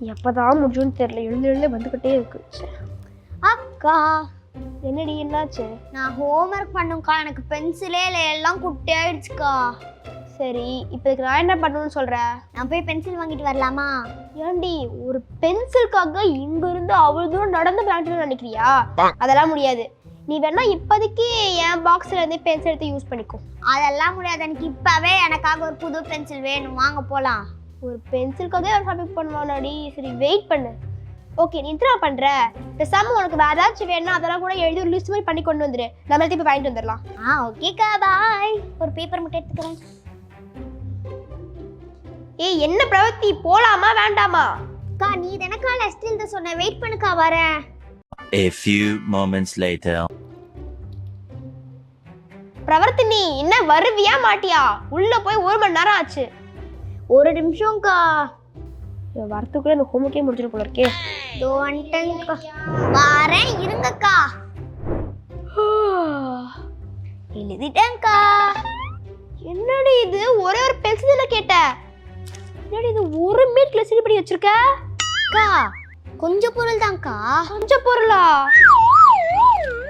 எப்பதான் முடியும்னு தெரியல, எழுந்து வந்துகிட்டே இருக்கு. அக்கா என்னடி என்னாச்சு? நான் ஹோம்ஒர்க் பண்ணுங்கக்கா, எனக்கு பென்சிலே இல்லை, எல்லாம் குட்டி ஆயிடுச்சுக்கா. சரி, இப்போ இதுக்கு நான் என்ன பண்ணணும்னு சொல்கிறேன்? நான் போய் பென்சில் வாங்கிட்டு வரலாமா? ஏன்டி ஒரு பென்சிலுக்காக இங்க இருந்து அவ்வளவு தூரம் நடந்து விளையாட்டு நினைக்கிறியா? அதெல்லாம் முடியாது. நீ வேணா இப்போதைக்கு என் பாக்ஸ்ல இருந்து பென்சில் எடுத்து யூஸ் பண்ணிக்கோ. அதெல்லாம் முடியாது, எனக்கு இப்பவே எனக்காக ஒரு புது பென்சில் வேணும், வாங்க போலாம். ஒரு பென்சிலுக்காக ஷாப்பிங் பண்ணுவானாடி? சரி வெயிட் பண்ணு. ஓகே, நீ என்ன பண்ற? பேசாம உனக்கு வேற ஏதாச்சும் வேணும்னா அதெல்லாம் கூட எழுதி ஒரு லிஸ்ட் மாதிரி பண்ணி கொண்டு வந்துரு. நம்ம திருப்பி வாங்கிட்டு வந்துடலாம். ஓகேக்கா, பாய். ஒரு பேப்பர் மட்டும் எடுத்துக்கிறேன். ஏய், என்ன பிரவர்த்தி, போலாமா வேண்டாமா? அக்கா நீ தானக்கா லிஸ்ட் எழுத சொன்ன, வெயிட் பண்ணுக்கா, வரேன். A few moments later. பிரவர்த்தினி, என்ன வருவியா மாட்டியா? உள்ள போய் 1 மணி நேரம் ஆச்சு. ஒரு நிமிஷம்க்கா, வரத்துக்குள்ள இந்த ஹோம்ஒர்க்கே முடிச்சிட்டு போல இருக்கே. வரேன், இருங்கக்கா. எழுதிட்டேன்க்கா. என்னடி இது, ஒரே ஒரு பென்சில் தானே கேட்ட? என்னடி இது, ஒரு மீட்ல சரி பண்ணி வச்சிருக்க? அக்கா கொஞ்சம் பொருள் தான்க்கா. கொஞ்சம் பொருளா?